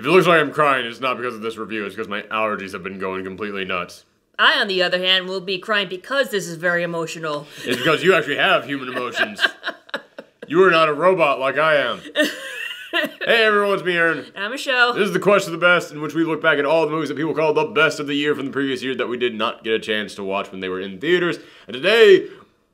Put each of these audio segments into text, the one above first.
it looks like I'm crying, it's not because of this review, it's because my allergies have been going completely nuts. I, on the other hand, will be crying because this is very emotional. It's because you actually have human emotions. You are not a robot like I am. Hey everyone, it's me, Aaron. I'm Michelle. This is the Quest of the Best, in which we look back at all the movies that people call the best of the year from the previous year that we did not get a chance to watch when they were in theaters. And today,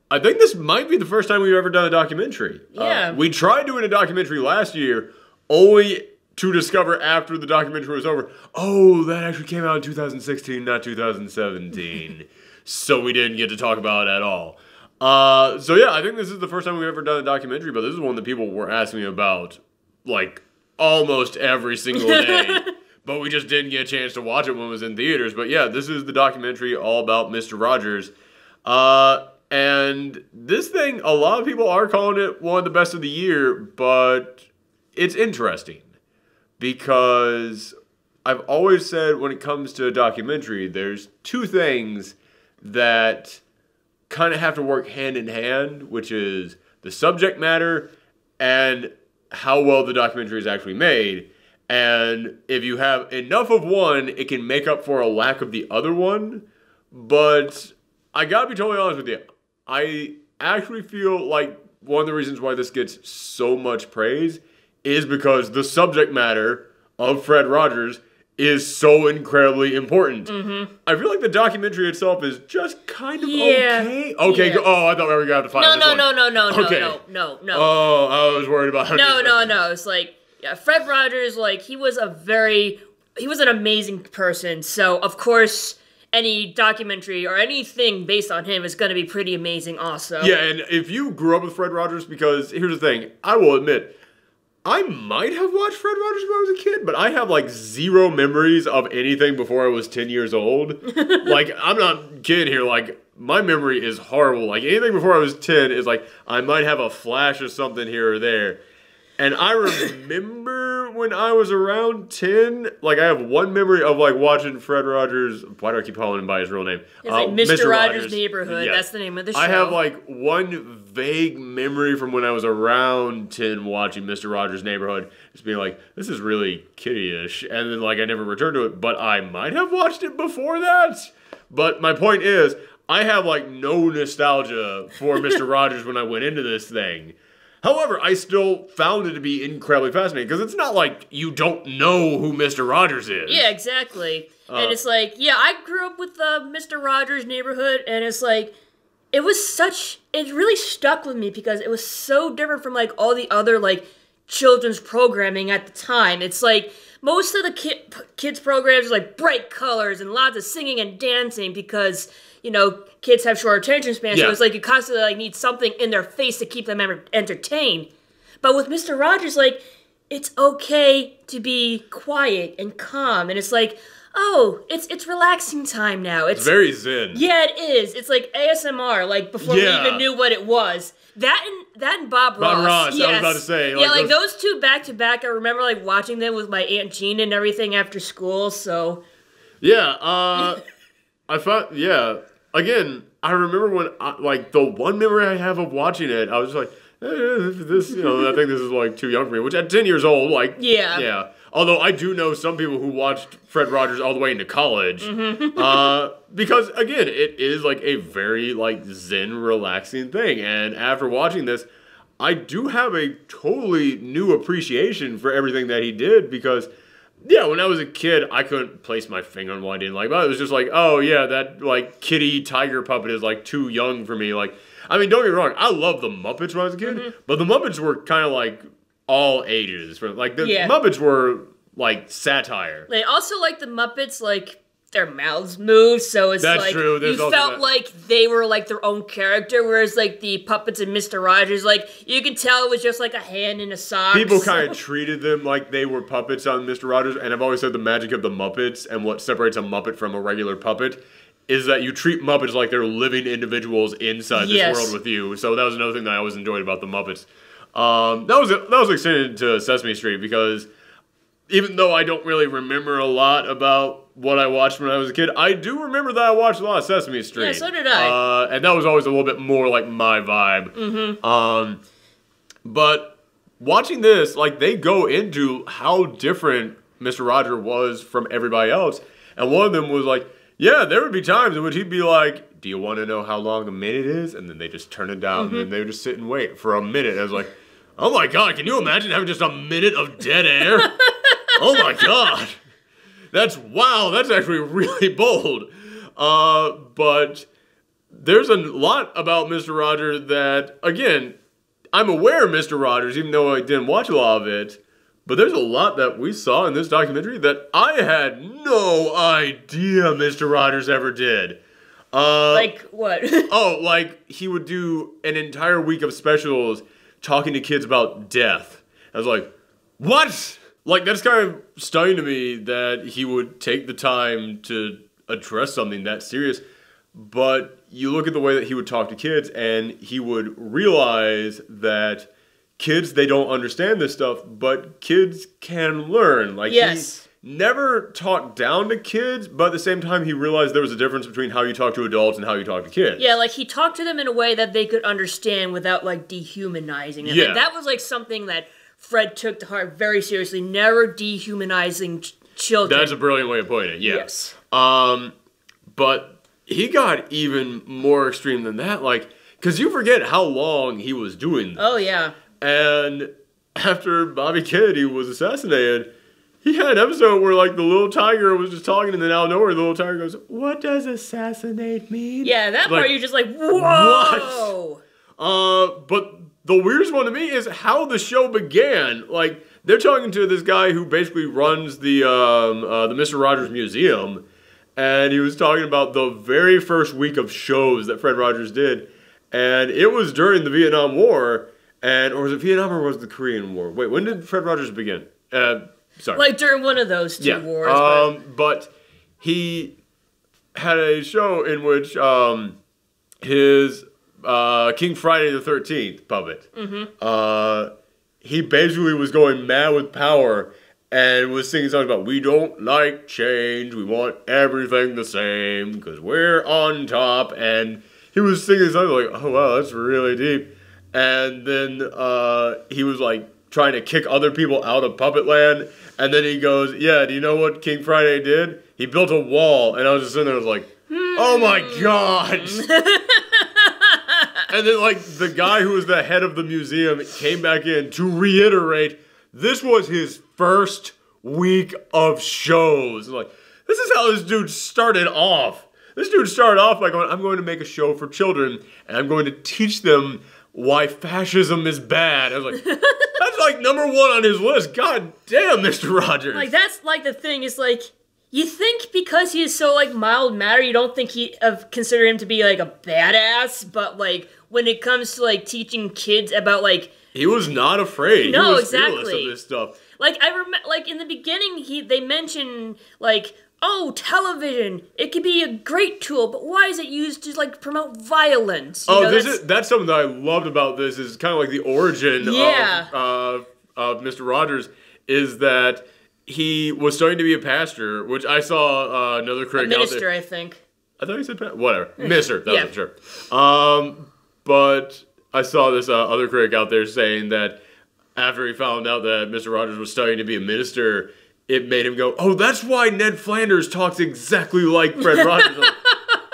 I think this might be the first time we've ever done a documentary. Yeah. We tried doing a documentary last year, only to discover after the documentary was over, oh, that actually came out in 2016, not 2017. So we didn't get to talk about it at all. So yeah, I think this is the first time we've ever done a documentary, but this is one that people were asking me about, like, almost every single day. But we just didn't get a chance to watch it when it was in theaters. But yeah, this is the documentary all about Mr. Rogers. And this thing, a lot of people are calling it one of the best of the year, but it's interesting. Because I've always said when it comes to a documentary, there's two things that kind of have to work hand in hand, which is the subject matter and how well the documentary is actually made. And if you have enough of one, it can make up for a lack of the other one. But I gotta be totally honest with you, I actually feel like one of the reasons why this gets so much praise is because the subject matter of Fred Rogers is so incredibly important. Mm-hmm. I feel like the documentary itself is just kind of okay. Okay, yeah. Oh, I thought we were going to have to find this one. No. Oh, I was worried about No. It's like, yeah, Fred Rogers, like, he was an amazing person. So, of course, any documentary or anything based on him is going to be pretty amazing also. Yeah, and if you grew up with Fred Rogers, because here's the thing, I will admit, I might have watched Fred Rogers when I was a kid, but I have, like, zero memories of anything before I was 10 years old. Like, I'm not kidding here. Like, my memory is horrible. Like, anything before I was 10 is, like, I might have a flash of something here or there. And I remember when I was around 10, like, I have one memory of, like, watching Fred Rogers. Why do I keep calling him by his real name? It's like Mr. Rogers' Neighborhood. Yes. That's the name of the show. I have, like, one vague memory from when I was around 10 watching Mr. Rogers' Neighborhood. Just being like, this is really kiddie-ish. And then, like, I never returned to it. But I might have watched it before that. But my point is, I have, like, no nostalgia for Mr. Rogers when I went into this thing. However, I still found it to be incredibly fascinating, because it's not like you don't know who Mr. Rogers is. Yeah, exactly. And it's like, yeah, I grew up with Mr. Rogers' Neighborhood, and it's like, it really stuck with me because it was so different from, like, all the other, like, children's programming at the time. It's like, most of the kids' programs are, like, bright colors and lots of singing and dancing because, you know, kids have short attention spans, so it's like you constantly, like, need something in their face to keep them entertained. But with Mr. Rogers, like, it's okay to be quiet and calm, and it's like, oh, it's relaxing time now. It's very zen. Yeah, it is. It's like ASMR, like, before we even knew what it was. That and Bob Ross. Bob Ross, yes. I was about to say. Yeah, like those two back to back. I remember, like, watching them with my Aunt Jean and everything after school, so. Yeah, I thought, again, I remember when, like, the one memory I have of watching it, I was just like, this, you know, I think this is, like, too young for me, which at 10 years old, like, yeah. Although I do know some people who watched Fred Rogers all the way into college, because, again, it is, like, a very, like, zen, relaxing thing, and after watching this, I do have a totally new appreciation for everything that he did, because, yeah, when I was a kid, I couldn't place my finger on what I didn't like, but it was just like, oh, yeah, that, like, kitty tiger puppet is, like, too young for me, like, I mean, don't get me wrong, I love the Muppets when I was a kid, but the Muppets were kind of, like, all ages. Like, the Muppets were, like, satire. They also, like, the Muppets, like, their mouths moved, so it's That's like, true. you felt like they were, like, their own character, whereas, like, the puppets in Mr. Rogers, like, you could tell it was just, like, a hand in a sock. People kind of treated them like they were puppets on Mr. Rogers, and I've always said the magic of the Muppets and what separates a Muppet from a regular puppet is that you treat Muppets like they're living individuals inside this world with you. So that was another thing that I always enjoyed about the Muppets. That was extended to Sesame Street, because even though I don't really remember a lot about what I watched when I was a kid, I do remember that I watched a lot of Sesame Street. Yeah, so did I. And that was always a little bit more like my vibe. But watching this, like, they go into how different Mr. Rogers was from everybody else. And one of them was like, yeah, there would be times in which he'd be like, do you want to know how long a minute is? And then they just turn it down, and then they would just sit and wait for a minute. And I was like, oh my God, can you imagine having just a minute of dead air? Oh my God. That's actually really bold. But there's a lot about Mr. Rogers that, again, I'm aware of Mr. Rogers, even though I didn't watch a lot of it. But there's a lot that we saw in this documentary that I had no idea Mr. Rogers ever did. Like what? Like he would do an entire week of specials talking to kids about death. I was like, what? Like, that's kind of stunning to me that he would take the time to address something that serious. But you look at the way that he would talk to kids, and he would realize that kids, they don't understand this stuff, but kids can learn. Like, yes. He never talked down to kids, but at the same time, he realized there was a difference between how you talk to adults and how you talk to kids. Yeah, like, he talked to them in a way that they could understand without, like, dehumanizing them. Yeah. And that was, like, something that Fred took to heart very seriously, never dehumanizing children. That's a brilliant way of putting it, yeah. Yes. But he got even more extreme than that, like, because you forget how long he was doing this. Oh, yeah. And after Bobby Kennedy was assassinated, he had an episode where, like, the little tiger was just talking, and then out of nowhere, the little tiger goes, what does assassinate mean? Yeah, that part you're just like, whoa! What? But the weirdest one to me is how the show began. Like, they're talking to this guy who basically runs the Mr. Rogers Museum, and he was talking about the very first week of shows that Fred Rogers did, and it was during the Vietnam War, or was it Vietnam or was it the Korean War? Wait, when did Fred Rogers begin? Sorry. Like during one of those two wars. But he had a show in which his King Friday the 13th puppet, he basically was going mad with power and was singing songs about, we don't like change, we want everything the same, because we're on top. And he was singing songs like, oh wow, that's really deep. And then he was like trying to kick other people out of Puppet Land. And then he goes, yeah, do you know what King Friday did? He built a wall. And I was just sitting there, I was like, oh my God. And then, like, the guy who was the head of the museum came back in to reiterate, this was his first week of shows. Like, this is how this dude started off. This dude started off by going, I'm going to make a show for children, and I'm going to teach them why fascism is bad. I was like, that's like number one on his list. God damn, Mr. Rogers. Like, that's like the thing is like, you think because he is so like mild-mannered, you don't think consider him to be like a badass, but like when it comes to like teaching kids about like, he was not afraid. No, he was exactly. fearless of this stuff. Like I remember, like in the beginning, they mentioned like, oh, television, it could be a great tool, but why is it used to like promote violence? You know, that's something that I loved about this. Is kind of like the origin of Mr. Rogers is that he was starting to be a pastor, which I saw another critic a minister, out there. I think. I thought he said whatever, minister. That was sure. But I saw this other critic out there saying that after he found out that Mr. Rogers was starting to be a minister, it made him go, oh, that's why Ned Flanders talks exactly like Fred Rogers. Like,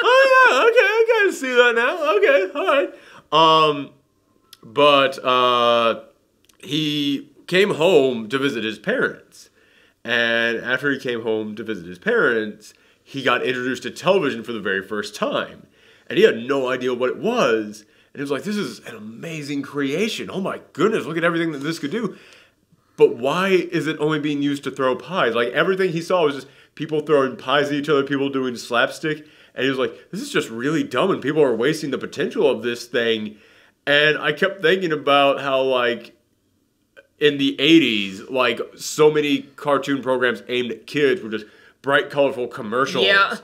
oh, yeah, okay, I can see that now. Okay, all right. But he came home to visit his parents. And after he came home to visit his parents, he got introduced to television for the very first time. And he had no idea what it was. And he was like, this is an amazing creation. Oh my goodness, look at everything that this could do. But why is it only being used to throw pies? Like, everything he saw was just people throwing pies at each other, people doing slapstick. And he was like, this is just really dumb, and people are wasting the potential of this thing. And I kept thinking about how, like, in the 80s, like, so many cartoon programs aimed at kids were just bright, colorful commercials. Yeah.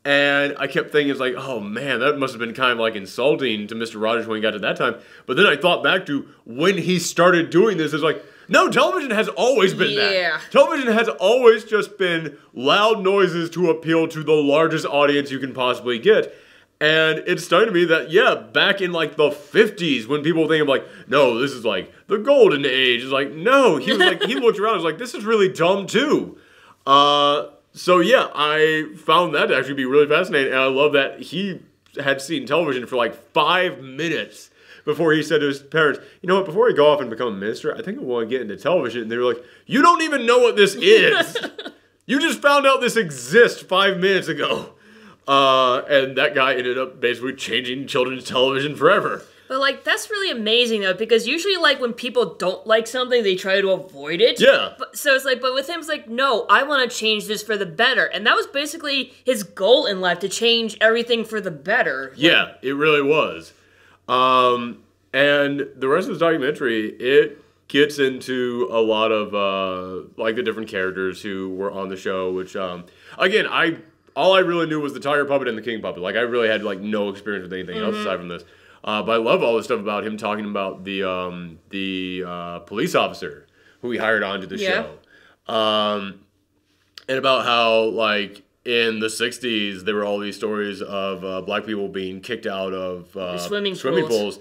And I kept thinking, it's like, oh man, that must have been kind of like insulting to Mr. Rogers when he got to that time. But then I thought back to when he started doing this, it's like, no, television has always been that. Television has always just been loud noises to appeal to the largest audience you can possibly get. And it's starting to be that, yeah, back in like the 50s when people think of like, no, this is like the golden age. It's like, no, he was like, he looked around and was like, this is really dumb too. So yeah, I found that to actually be really fascinating. And I love that he had seen television for like 5 minutes before he said to his parents, you know what, before I go off and become a minister, I think I want to get into television. And they were like, you don't even know what this is. You just found out this exists 5 minutes ago. And that guy ended up basically changing children's television forever. But, like, that's really amazing, though, because usually, like, when people don't like something, they try to avoid it. Yeah. So it's like, but with him, it's like, no, I want to change this for the better. And that was basically his goal in life, to change everything for the better. Yeah, it really was. And the rest of the documentary, it gets into a lot of, like, the different characters who were on the show, which, again, all I really knew was the Tiger Puppet and the King Puppet. Like, I really had, like, no experience with anything else aside from this. But I love all the stuff about him talking about the police officer who he hired onto the show. And about how, like, in the 60s, there were all these stories of black people being kicked out of swimming pools.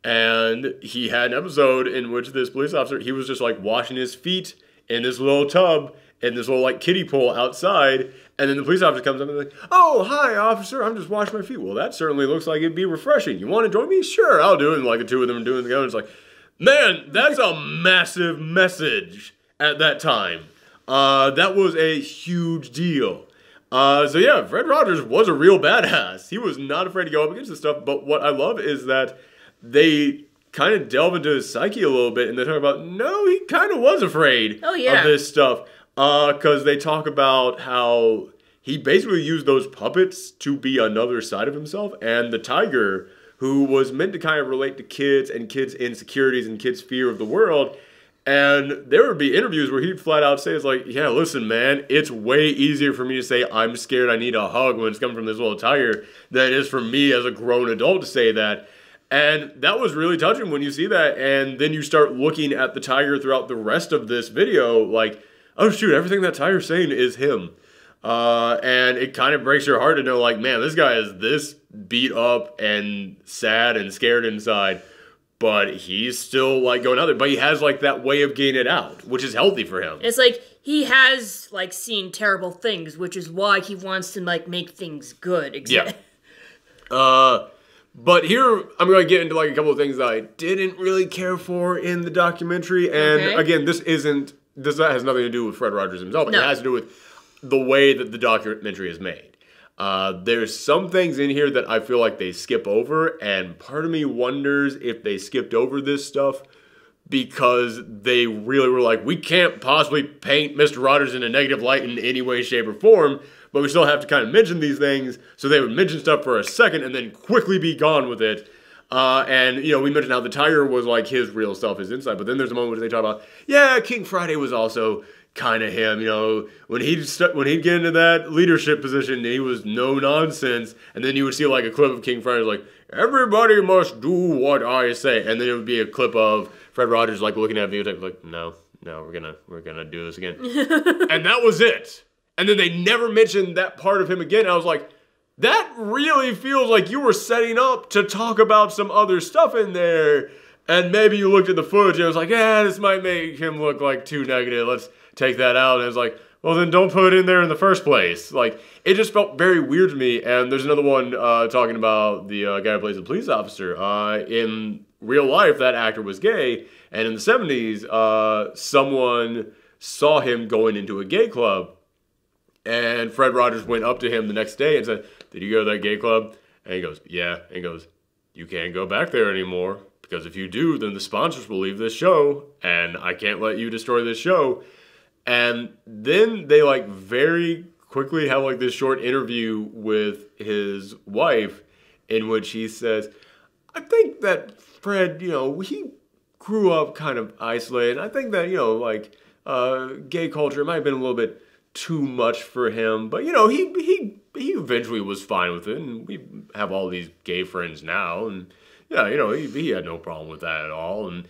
And he had an episode in which this police officer, he was just, like, washing his feet in this little tub in this little, like, kiddie pool outside. And then the police officer comes up and is like, oh, hi, officer, I'm just washing my feet. Well, that certainly looks like it'd be refreshing. You want to join me? Sure, I'll do it. And, like, the two of them are doing it together. It's like, man, that's a massive message at that time. That was a huge deal. So, yeah, Fred Rogers was a real badass. He was not afraid to go up against this stuff. But what I love is that they kind of delve into his psyche a little bit. And they talk about, no, he kind of was afraid of this stuff. Because they talk about how he basically used those puppets to be another side of himself. And the tiger, who was meant to kind of relate to kids and kids' insecurities and kids' fear of the world. And there would be interviews where he'd flat out say, it's like, yeah, listen, man, it's way easier for me to say I'm scared, I need a hug when it's coming from this little tiger than it is for me as a grown adult to say that. And that was really touching when you see that. And then you start looking at the tiger throughout the rest of this video, like, oh, shoot, everything that Tiger's saying is him. And it kind of breaks your heart to know, like, man, this guy is this beat up and sad and scared inside, but he's still, like, going out there. But he has, like, that way of getting it out, which is healthy for him. It's like he has, like, seen terrible things, which is why he wants to, like, make things good. Yeah. But here, I'm going to get into, like, a couple of things that I didn't really care for in the documentary. And, again, this has nothing to do with Fred Rogers himself. No. It has to do with the way that the documentary is made. There's some things in here that I feel like they skip over, and part of me wonders if they skipped over this stuff because they really were like, we can't possibly paint Mr. Rogers in a negative light in any way, shape, or form, but we still have to kind of mention these things, so they would mention stuff for a second and then quickly be gone with it. And, you know, we mentioned how the tiger was like his real self, his inside, but then there's a moment where they talk about, yeah, King Friday was also kind of him, you know, when he'd get into that leadership position, he was no nonsense, and then you would see like a clip of King Friday like, everybody must do what I say, and then it would be a clip of Fred Rogers like looking at videotape like, no, we're gonna do this again. And that was it. And then they never mentioned that part of him again. I was like, that really feels like you were setting up to talk about some other stuff in there. And maybe you looked at the footage and it was like, yeah, this might make him look like too negative. Let's take that out. And it was like, well, then don't put it in there in the first place. Like, it just felt very weird to me. And there's another one talking about the guy who plays the police officer. In real life, that actor was gay. And in the 70s, someone saw him going into a gay club. And Fred Rogers went up to him the next day and said, did you go to that gay club? And he goes, yeah. And he goes, you can't go back there anymore. Because if you do, then the sponsors will leave this show. And I can't let you destroy this show. And then they like very quickly have like this short interview with his wife in which he says, I think that Fred, you know, he grew up kind of isolated. I think that, you know, like gay culture might have been a little bit too much for him. But, you know, he eventually was fine with it. And we have all these gay friends now. And, yeah, you know, he had no problem with that at all. And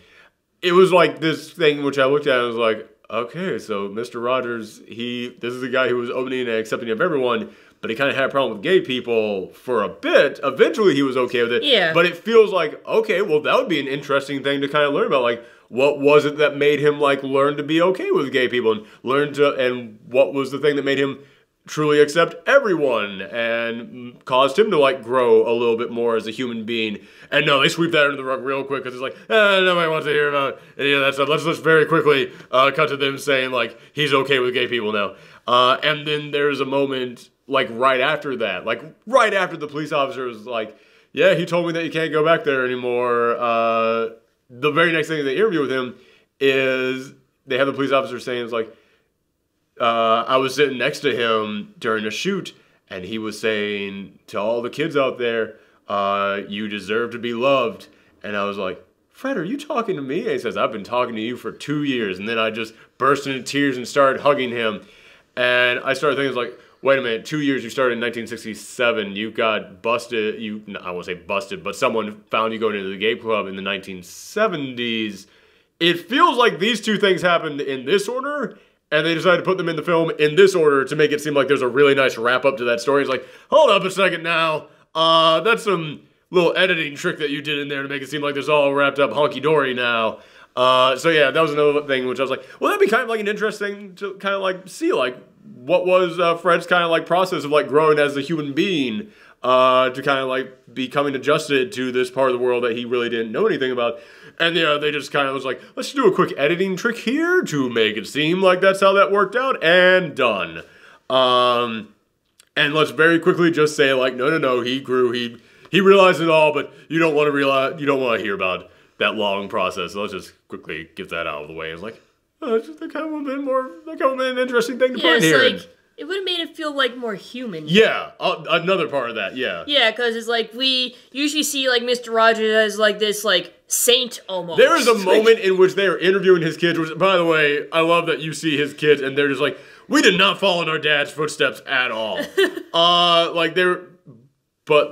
it was like this thing which I looked at and was like, okay, so Mr. Rogers, this is the guy who was opening and accepting of everyone, but he kind of had a problem with gay people for a bit. Eventually, he was okay with it. Yeah. But it feels like, okay, well, that would be an interesting thing to kind of learn about. Like, what was it that made him, like, learn to be okay with gay people and what was the thing that made him truly accept everyone and caused him to, like, grow a little bit more as a human being. And no, they sweep that under the rug real quick because it's like, nobody wants to hear about any of that stuff. Let's just very quickly cut to them saying, like, he's okay with gay people now. And then there's a moment, like, right after that, like, right after the police officer is like, yeah, he told me that you can't go back there anymore. The very next thing in the interview with him is they have the police officer saying, it's like, I was sitting next to him during a shoot, and he was saying to all the kids out there, you deserve to be loved. And I was like, Fred, are you talking to me? And he says, I've been talking to you for 2 years. And then I just burst into tears and started hugging him. And I started thinking, like, wait a minute, 2 years, you started in 1967, you got busted, I won't say busted, but someone found you going into the gay club in the 1970s. It feels like these two things happened in this order, and they decided to put them in the film in this order to make it seem like there's a really nice wrap-up to that story. It's like, hold up a second now, that's some little editing trick that you did in there to make it seem like there's all wrapped up honky-dory now. So yeah, that was another thing which I was like, well, that'd be kind of like an interesting to kind of like see, like, what was Fred's kind of like process of like growing as a human being to kind of like becoming adjusted to this part of the world that he really didn't know anything about. And yeah, they just kind of was like, let's do a quick editing trick here to make it seem like that's how that worked out, and done. And let's very quickly just say, like, no, he grew, he realized it all, but you don't want to hear about that long process. So let's just quickly get that out of the way. It's like, that kind of been an interesting thing to put in here. Like, it would have made it feel like more human. Yeah, another part of that, yeah. Yeah, because it's like we usually see like Mr. Rogers as like this like saint almost. There is a moment in which they are interviewing his kids, which, by the way, I love that you see his kids and they're just like, we did not follow in our dad's footsteps at all. But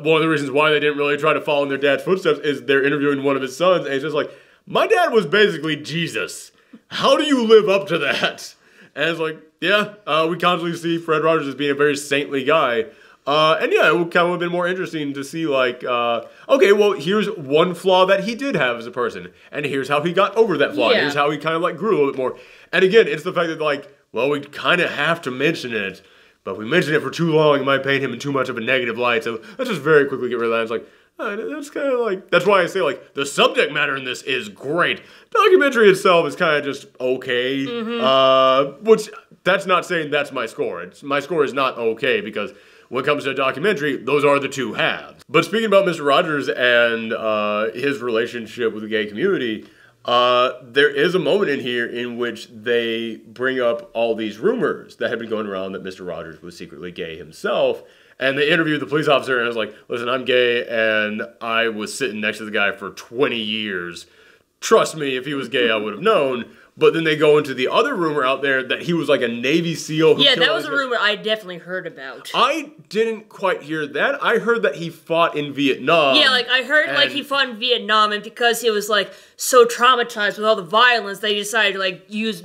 one of the reasons why they didn't really try to follow in their dad's footsteps is they're interviewing one of his sons, and he's just like, my dad was basically Jesus. How do you live up to that? And it's like, yeah, we constantly see Fred Rogers as being a very saintly guy. And yeah, it would kind of have been more interesting to see, like, okay, well, here's one flaw that he did have as a person, and here's how he got over that flaw. Yeah. Here's how he kind of, like, grew a little bit more. And again, it's the fact that, like, well, we kind of have to mention it, but if we mention it for too long, it might paint him in too much of a negative light, so let's just very quickly get rid of that. It's like, that's kind of like, that's why I say, like, the subject matter in this is great. Documentary itself is kind of just okay, which, that's not saying that's my score. My score is not okay, because when it comes to a documentary, those are the two halves. But speaking about Mr. Rogers and his relationship with the gay community, there is a moment in here in which they bring up all these rumors that had been going around that Mr. Rogers was secretly gay himself. And they interviewed the police officer and I was like, listen, I'm gay and I was sitting next to the guy for 20 years. Trust me, if he was gay, I would have known. But then they go into the other rumor out there that he was like a Navy SEAL who that was a rumor I definitely heard about. I didn't quite hear that. I heard that he fought in Vietnam. Yeah, like I heard like he fought in Vietnam, and because he was like so traumatized with all the violence, they decided to like use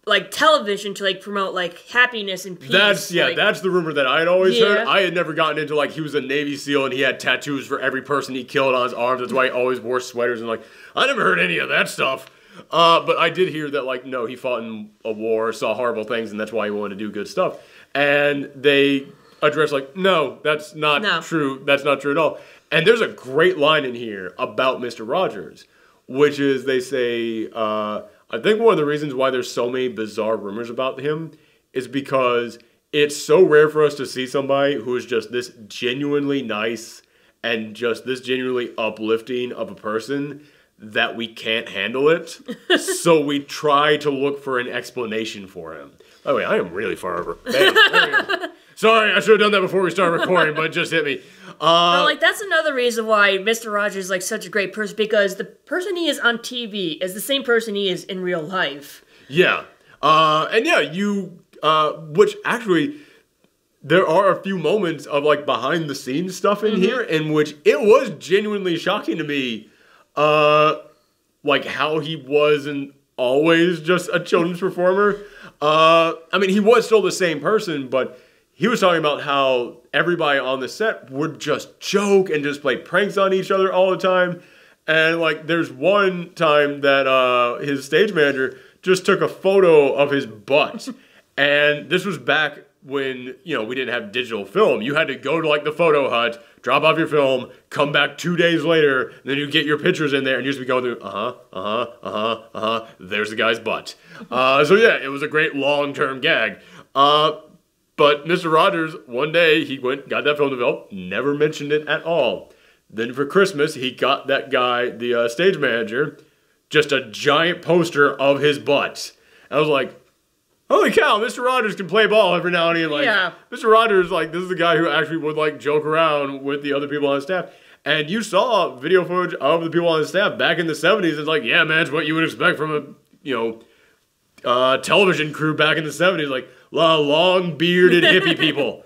like television to like promote like happiness and peace. That's the rumor that I had always heard. I had never gotten into like he was a Navy SEAL and he had tattoos for every person he killed on his arms. That's why he always wore sweaters, and like I never heard any of that stuff. But I did hear that, like, no, he fought in a war, saw horrible things, and that's why he wanted to do good stuff. And they address, like, no, that's not true. That's not true at all. And there's a great line in here about Mr. Rogers, which is they say, I think one of the reasons why there's so many bizarre rumors about him is because it's so rare for us to see somebody who is just this genuinely nice and just this genuinely uplifting of a person that we can't handle it, so we try to look for an explanation for him. By the way, I am really far over. Bam, there we go. Sorry, I should have done that before we started recording, but it just hit me. But like that's another reason why Mr. Rogers is like such a great person, because the person he is on TV is the same person he is in real life. Yeah, and yeah, which actually, there are a few moments of like behind the scenes stuff in here in which it was genuinely shocking to me. Like how he wasn't always just a children's performer. I mean, he was still the same person, but he was talking about how everybody on the set would just joke and just play pranks on each other all the time. And like, there's one time that his stage manager just took a photo of his butt. And this was back when, you know, we didn't have digital film. You had to go to like the photo hut, drop off your film, come back 2 days later, and then you get your pictures in there, and you just be going through, there's the guy's butt. So yeah, it was a great long-term gag. But Mr. Rogers, one day, he went, got that film developed, never mentioned it at all. Then for Christmas, he got that guy, the stage manager, just a giant poster of his butt. I was like, holy cow, Mr. Rogers can play ball every now and then. Like, yeah. Mr. Rogers, like, this is the guy who actually would, like, joke around with the other people on his staff. And you saw video footage of the people on his staff back in the 70s. It's like, yeah, man, it's what you would expect from a, you know, television crew back in the 70s. Like, long bearded hippie people.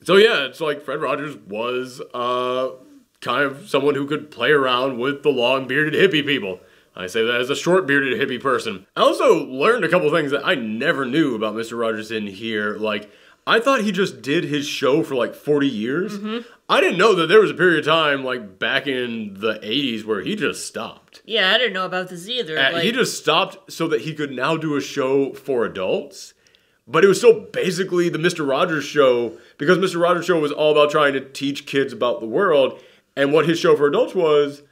So yeah, it's like Fred Rogers was kind of someone who could play around with the long bearded hippie people. I say that as a short bearded hippie person. I also learned a couple things that I never knew about Mr. Rogers in here. Like, I thought he just did his show for like 40 years. Mm-hmm. I didn't know that there was a period of time, like back in the 80s, where he just stopped. Yeah, I didn't know about this either. Like, he just stopped so that he could now do a show for adults. But it was still basically the Mr. Rogers Show, because Mr. Rogers Show was all about trying to teach kids about the world. And what his show for adults was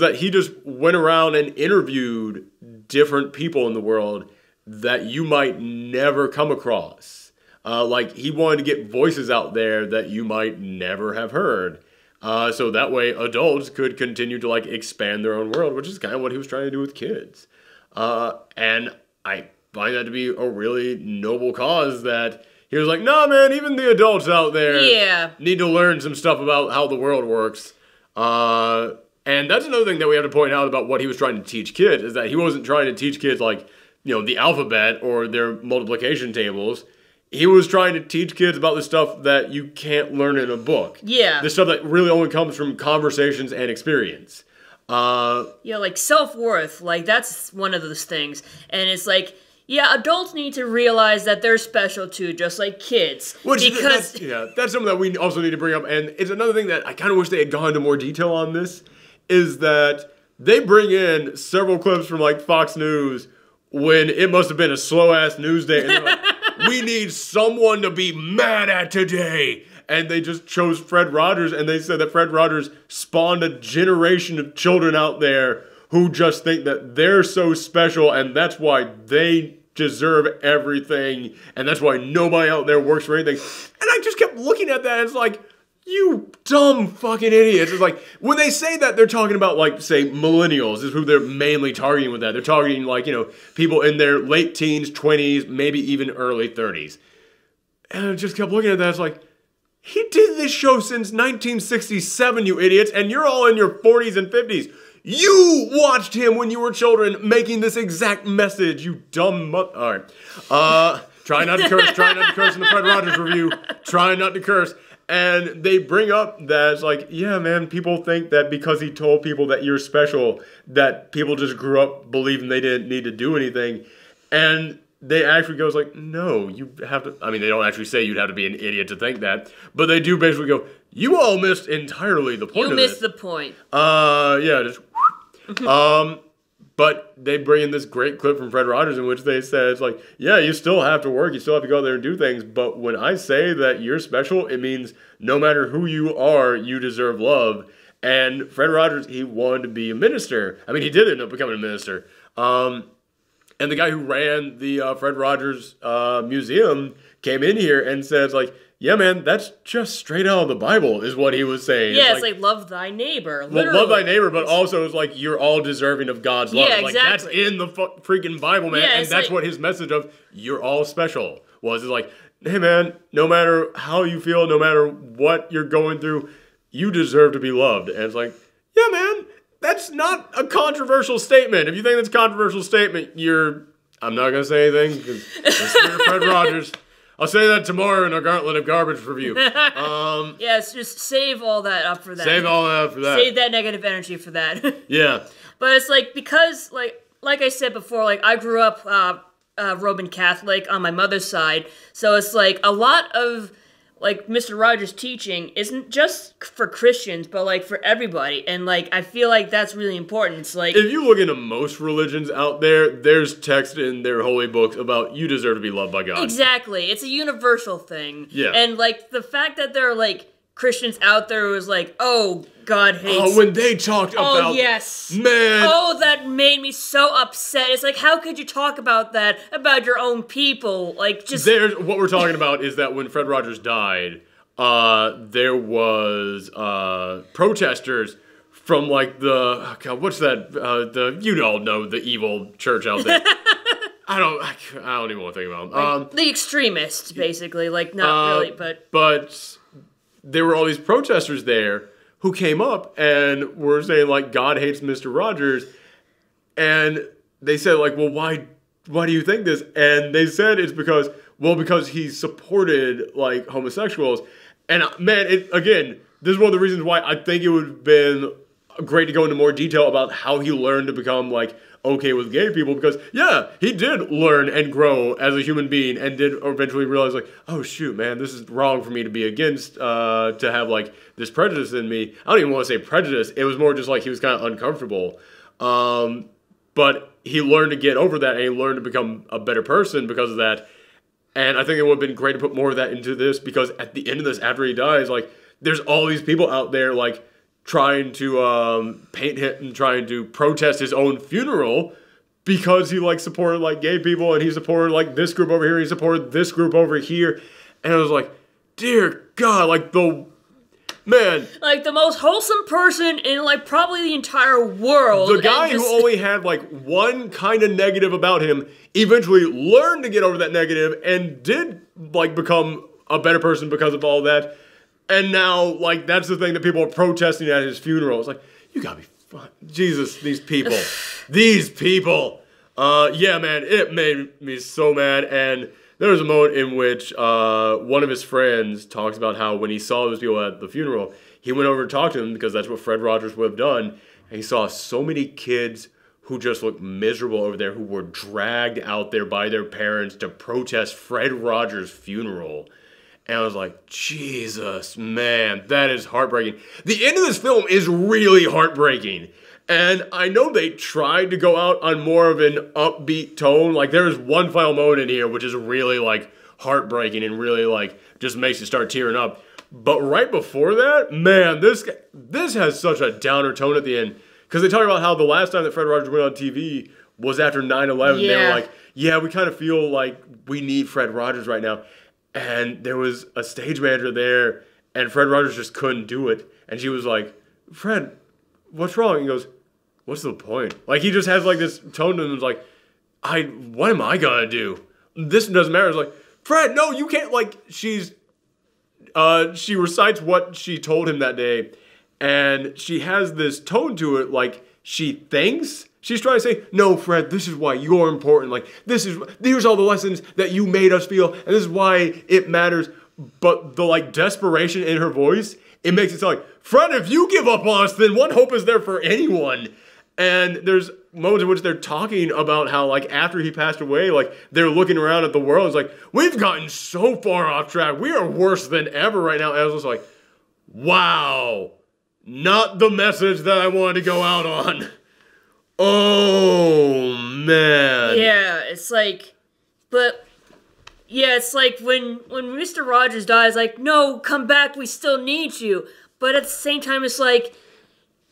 that he just went around and interviewed different people in the world that you might never come across. Like, he wanted to get voices out there that you might never have heard. So that way adults could continue to, like, expand their own world, which is kind of what he was trying to do with kids. And I find that to be a really noble cause, that he was like, nah, man, even the adults out there need to learn some stuff about how the world works. And that's another thing that we have to point out about what he was trying to teach kids, is that he wasn't trying to teach kids, like, you know, the alphabet or their multiplication tables. He was trying to teach kids about the stuff that you can't learn in a book. Yeah. The stuff that really only comes from conversations and experience. Yeah, like self-worth, like that's one of those things. And it's like, yeah, adults need to realize that they're special too, just like kids. That's something that we also need to bring up. And it's another thing that I kind of wish they had gone into more detail on this, is that they bring in several clips from like Fox News when it must have been a slow-ass news day. And they're like, we need someone to be mad at today. And they just chose Fred Rogers, and they said that Fred Rogers spawned a generation of children out there who just think that they're so special, and that's why they deserve everything, and that's why nobody out there works for anything. And I just kept looking at that, and it's like, you dumb fucking idiots. It's like, when they say that, they're talking about, like, say, millennials is who they're mainly targeting with that. They're targeting, like, you know, people in their late teens, 20s, maybe even early 30s. And I just kept looking at that, it's like, he did this show since 1967, you idiots, and you're all in your 40s and 50s. You watched him when you were children making this exact message, you dumb All right. Try not to curse. Try not to curse in the Fred Rogers review. Try not to curse. And they bring up that it's like, yeah, man, people think that because he told people that you're special, that people just grew up believing they didn't need to do anything. And they actually goes like, no, you have to, I mean, they don't actually say you'd have to be an idiot to think that, but they do basically go, you all missed entirely the point of it. You missed the point. Yeah, just, but they bring in this great clip from Fred Rogers in which they said, it's like, yeah, you still have to work, you still have to go out there and do things, but when I say that you're special, it means no matter who you are, you deserve love. And Fred Rogers, he wanted to be a minister. I mean, he did end up becoming a minister. And the guy who ran the Fred Rogers Museum came in here and says, like, yeah, man, that's just straight out of the Bible, is what he was saying. Yeah, it's like love thy neighbor, literally. Well, love thy neighbor, but also it's like, you're all deserving of God's love. Yeah, like, exactly. That's in the freaking Bible, man. Yeah, and that's like, what his message of, you're all special, was. It's like, hey, man, no matter how you feel, no matter what you're going through, you deserve to be loved. And it's like, yeah, man, that's not a controversial statement. If you think that's a controversial statement, I'm not going to say anything, because it's Fred Rogers. I'll say that tomorrow in our Gauntlet of Garbage review. Yes, just save all that up for that. Save all that up for that. Save that negative energy for that. Yeah. But it's like, because, like I said before, like, I grew up Roman Catholic on my mother's side, so it's like a lot of like Mr. Rogers' teaching isn't just for Christians, but like for everybody, and like I feel like that's really important. It's like if you look into most religions out there, there's text in their holy books about you deserve to be loved by God. Exactly, it's a universal thing. Yeah, and like the fact that there are like Christians out there who was like, oh, God hates. Oh, when they talked about. Oh, yes. Man. Oh, that made me so upset. It's like, how could you talk about that about your own people? Like, just. What we're talking about is that when Fred Rogers died, there was protesters from like the. God, what's that? You all know the evil church out there. I don't even want to think about them. Like, the extremists, basically. Like, not really, but. But there were all these protesters there who came up and were saying, like, God hates Mr. Rogers. And they said, like, well, why do you think this? And they said it's because he supported, like, homosexuals. And, man, again, this is one of the reasons why I think it would have been great to go into more detail about how he learned to become, like, okay with gay people, because yeah, he did learn and grow as a human being and did eventually realize, like, oh shoot, man, this is wrong for me to be against, to have like this prejudice in me. I don't even want to say prejudice, it was more just like he was kind of uncomfortable, but he learned to get over that, and he learned to become a better person because of that. And I think it would have been great to put more of that into this, because at the end of this, after he dies, like, there's all these people out there like trying to paint him and trying to protest his own funeral because he like supported like gay people, and he supported like this group over here, he supported this group over here, and I was like, dear God, like the most wholesome person in like probably the entire world. The guy who only had like one kind of negative about him eventually learned to get over that negative and did like become a better person because of all that. And now, like, that's the thing that people are protesting at his funeral. It's like, you gotta be fun. Jesus, these people. These people. Yeah, man, it made me so mad. And there was a moment in which one of his friends talks about how when he saw those people at the funeral, he went over to talk to them because that's what Fred Rogers would have done. And he saw so many kids who just looked miserable over there, who were dragged out there by their parents to protest Fred Rogers' funeral. And I was like, Jesus, man, that is heartbreaking. The end of this film is really heartbreaking. And I know they tried to go out on more of an upbeat tone. Like, there is one final moment in here which is really, like, heartbreaking and really, like, just makes you start tearing up. But right before that, man, this has such a downer tone at the end. Because they talk about how the last time that Fred Rogers went on TV was after 9/11. Yeah. They were like, yeah, we kind of feel like we need Fred Rogers right now. And there was a stage manager there, and Fred Rogers just couldn't do it. And she was like, Fred, what's wrong? And he goes, what's the point? Like, he just has, like, this tone to him. It's like, what am I gonna do? This doesn't matter. It's like, Fred, no, you can't, like, she recites what she told him that day, and she has this tone to it, like, she thinks she's trying to say, no, Fred, this is why you're important. Like, here's all the lessons that you made us feel, and this is why it matters. But the, like, desperation in her voice, it makes it sound like, Fred, if you give up on us, then what hope is there for anyone? And there's moments in which they're talking about how, like, after he passed away, like, they're looking around at the world. It's like, we've gotten so far off track. We are worse than ever right now. And I was just like, wow, not the message that I wanted to go out on. Oh, man. Yeah, it's like, but, yeah, it's like when Mr. Rogers dies, like, no, come back, we still need you. But at the same time, it's like,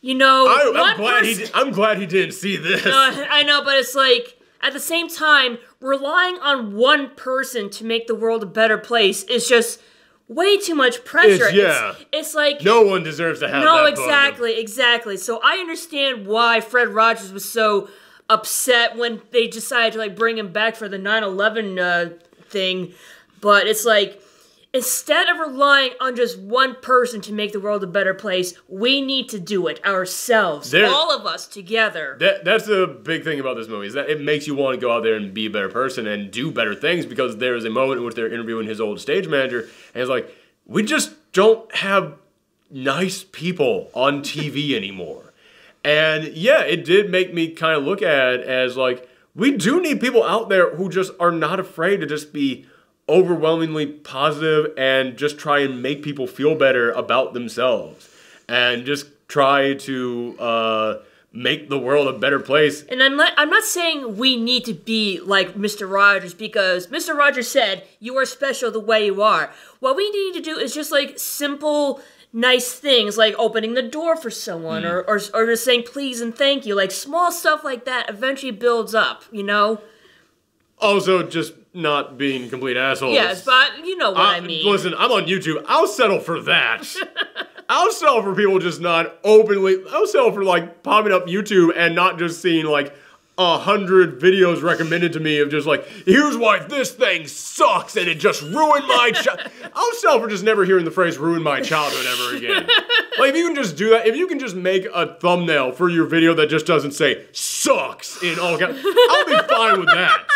you know, I'm glad he didn't see this. I know, but it's like, at the same time, relying on one person to make the world a better place is just way too much pressure. It's like, no one deserves to have that. No, exactly. So I understand why Fred Rogers was so upset when they decided to like bring him back for the 9/11 thing. But it's like, instead of relying on just one person to make the world a better place, we need to do it ourselves, all of us together. That's the big thing about this movie, is that it makes you want to go out there and be a better person and do better things, because there is a moment in which they're interviewing his old stage manager, and it's like, we just don't have nice people on TV anymore. And yeah, it did make me kind of look at it as like, we do need people out there who just are not afraid to just be overwhelmingly positive and just try and make people feel better about themselves and just try to make the world a better place. And I'm not saying we need to be like Mr. Rogers, because Mr. Rogers said, you are special the way you are. What we need to do is just like simple, nice things, like opening the door for someone, or just saying please and thank you. Like small stuff like that eventually builds up, you know? Also, just not being complete assholes. Yes, but you know what I mean. Listen, I'm on YouTube. I'll settle for that. I'll settle for people just not openly. I'll settle for like popping up YouTube and not just seeing like 100 videos recommended to me of just like, here's why this thing sucks and it just ruined my I'll settle for just never hearing the phrase ruin my childhood ever again. Like, if you can just do that, if you can just make a thumbnail for your video that just doesn't say sucks in all caps, I'll be fine with that.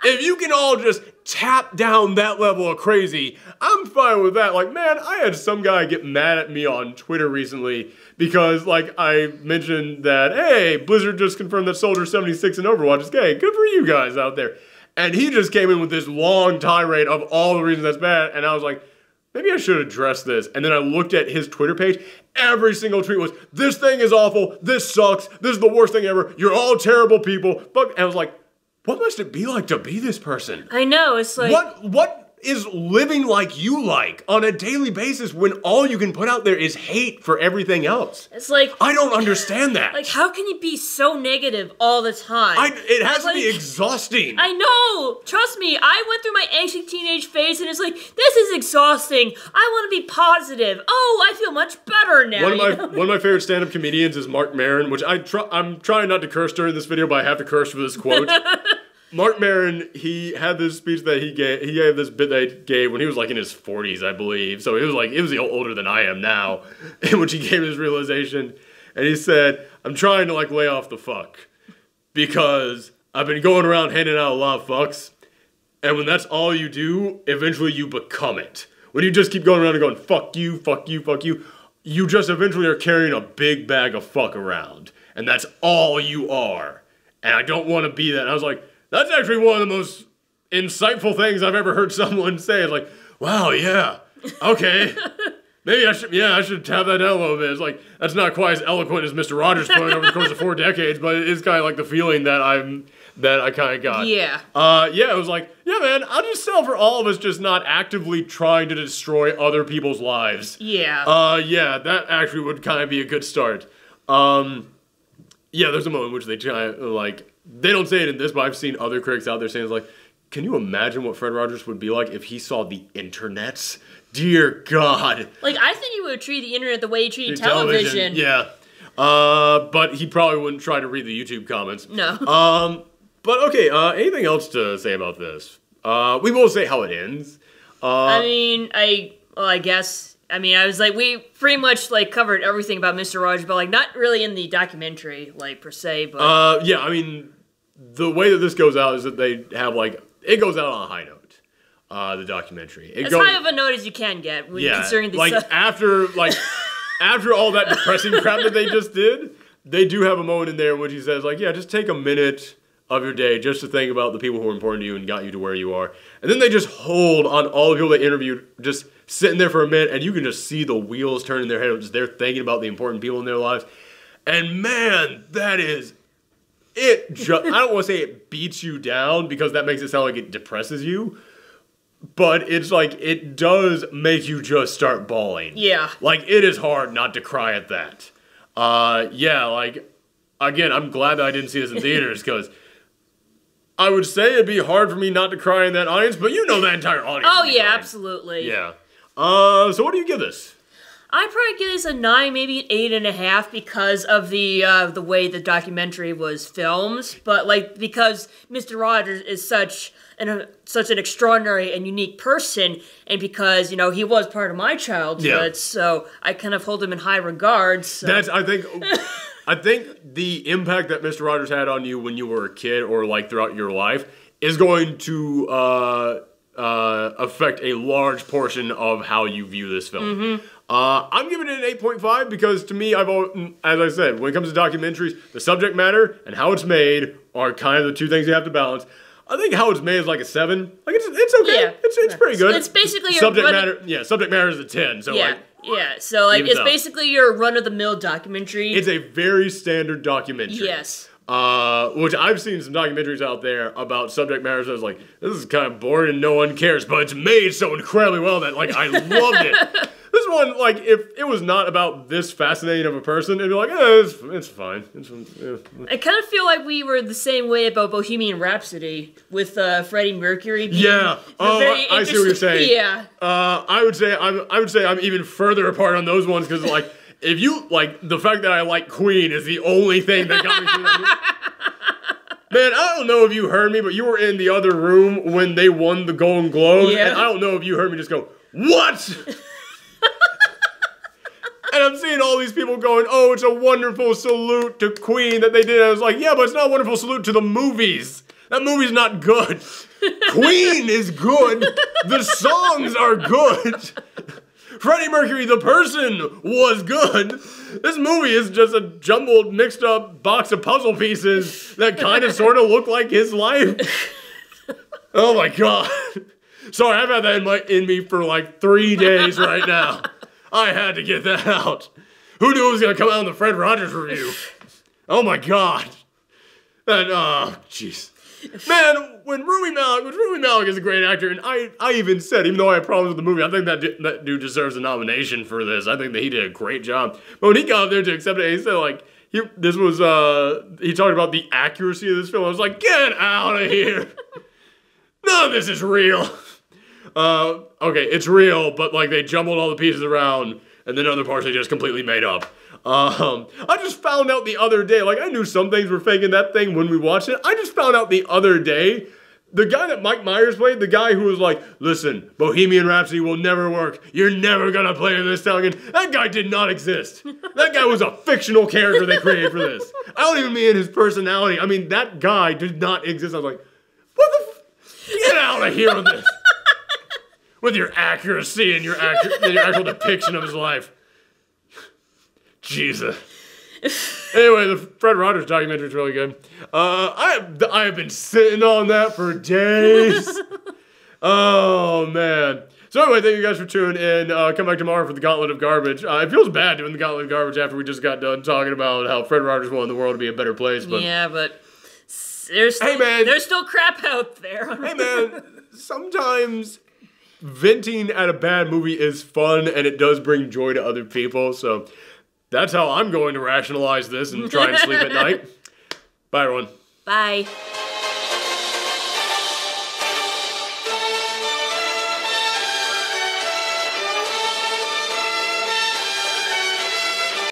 If you can all just tap down that level of crazy, I'm fine with that. Like, man, I had some guy get mad at me on Twitter recently because, like, I mentioned that, hey, Blizzard just confirmed that Soldier 76 in Overwatch is gay. Good for you guys out there. And he just came in with this long tirade of all the reasons that's bad, and I was like, maybe I should address this. And then I looked at his Twitter page. Every single tweet was, this thing is awful, this sucks, this is the worst thing ever, you're all terrible people. And I was like, what must it be like to be this person? I know, it's like... What is living like you like on a daily basis when all you can put out there is hate for everything else? It's like... I don't understand that. Like, how can you be so negative all the time? It has to be exhausting. I know! Trust me, I went through my angsty teenage phase and it's like, this is exhausting. I want to be positive. Oh, I feel much better now. One of my favorite stand-up comedians is Mark Maron, which I'm trying not to curse during this video, but I have to curse for this quote. Mark Maron, he had this speech that he gave this bit that he gave when he was like in his 40s, I believe. So it was older than I am now, in which he gave his realization. And he said, I'm trying to like lay off the fuck because I've been going around handing out a lot of fucks. And when that's all you do, eventually you become it. When you just keep going around and going, fuck you, fuck you, fuck you, you just eventually are carrying a big bag of fuck around. And that's all you are. And I don't want to be that. And I was like, that's actually one of the most insightful things I've ever heard someone say. It's like, wow, yeah, okay. Maybe I should tap that down a little bit. It's like, that's not quite as eloquent as Mr. Rogers put over the course of 4 decades, but it is kind of like the feeling that I kind of got. Yeah. It was like, yeah, man, I'll just settle for all of us just not actively trying to destroy other people's lives. Yeah. Yeah, that actually would kind of be a good start. Yeah, there's a moment in which they try, like, they don't say it in this, but I've seen other critics out there saying, it's like, can you imagine what Fred Rogers would be like if he saw the internets? Dear God. Like, I think he would treat the internet the way he treated television. Yeah. But he probably wouldn't try to read the YouTube comments. No. But okay, anything else to say about this? We will say how it ends. I guess... I mean, I was like, we pretty much, like, covered everything about Mr. Rogers, but, like, not really in the documentary, like, per se, but... yeah, I mean, the way that this goes out is that they have, like, it goes out on a high note, the documentary. As high of a note as you can get, considering the... like, after all that depressing crap that they just did, they do have a moment in there in which he says, like, yeah, just take a minute of your day just to think about the people who are important to you and got you to where you are. And then they just hold on all the people they interviewed, just sitting there for a minute, and you can just see the wheels turning in their head, just they're thinking about the important people in their lives. And man, that is it. I don't want to say it beats you down because that makes it sound like it depresses you, but it's like it does make you just start bawling. Yeah. Like, it is hard not to cry at that. Yeah, like, again, I'm glad that I didn't see this in theaters because I would say it'd be hard for me not to cry in that audience, but you know that entire audience. Oh, yeah, absolutely. Yeah. So what do you give this? I'd probably give this a 9, maybe an 8.5 because of the way the documentary was filmed. But, like, because Mr. Rogers is such an extraordinary and unique person, and because, you know, he was part of my childhood, so I kind of hold him in high regard. So. I think the impact that Mr. Rogers had on you when you were a kid or, like, throughout your life is going to affect a large portion of how you view this film. I'm giving it an 8.5 because to me, as I said, when it comes to documentaries, the subject matter and how it's made are kind of the two things you have to balance. I think how it's made is like a 7. Like it's okay. Yeah. It's pretty good. It's basically subject matter. Yeah, subject matter is a 10. So yeah. like. Yeah, so like it's out. basically your run-of-the-mill documentary. It's a very standard documentary. Yes. Which I've seen some documentaries out there about subject matters. I was like, this is kind of boring and no one cares, but it's made so incredibly well that like I loved it. This one, like, if it was not about this fascinating of a person, it'd be like, it's fine. I kind of feel like we were the same way about Bohemian Rhapsody with Freddie Mercury. Yeah. Oh, I see what you're saying. Yeah. I would say I'm even further apart on those ones because like if you like the fact that I like Queen is the only thing that got me through that. Man, I don't know if you heard me, but you were in the other room when they won the Golden Globe, yeah. and I don't know if you heard me just go, what? And I'm seeing all these people going, oh, it's a wonderful salute to Queen that they did. I was like, yeah, but it's not a wonderful salute to the movies. That movie's not good. Queen is good. The songs are good. Freddie Mercury, the person, was good. This movie is just a jumbled, mixed up box of puzzle pieces that kind of sort of look like his life. Oh my God. Sorry, I've had that in me for like 3 days right now. I had to get that out. Who knew it was going to come out in the Fred Rogers review? Oh my God. And, jeez. Man, when Rami Malek is a great actor, and I even said, even though I had problems with the movie, I think that dude deserves a nomination for this. I think that he did a great job. But when he got up there to accept it, he said, like, he talked about the accuracy of this film. I was like, get out of here. None of this is real. Okay, it's real, but like they jumbled all the pieces around, and then other parts they just completely made up. I just found out the other day, like I knew some things were fake in that thing when we watched it. I just found out the other day, the guy that Mike Myers played, the guy who was like, listen, Bohemian Rhapsody will never work. You're never gonna play this town again. That guy did not exist. That guy was a fictional character they created for this. I don't even mean his personality. I mean, that guy did not exist. I was like, what the get out of here with this. With your accuracy and your actual depiction of his life. Jesus. Anyway, the Fred Rogers documentary is really good. I have been sitting on that for days. Oh, man. So anyway, thank you guys for tuning in. Come back tomorrow for the Gauntlet of Garbage. It feels bad doing the Gauntlet of Garbage after we just got done talking about how Fred Rogers wanted the world to be a better place. But yeah, but there's still crap out there. Hey, man, sometimes venting at a bad movie is fun, and it does bring joy to other people, so that's how I'm going to rationalize this and try and sleep at night. Bye, everyone. Bye.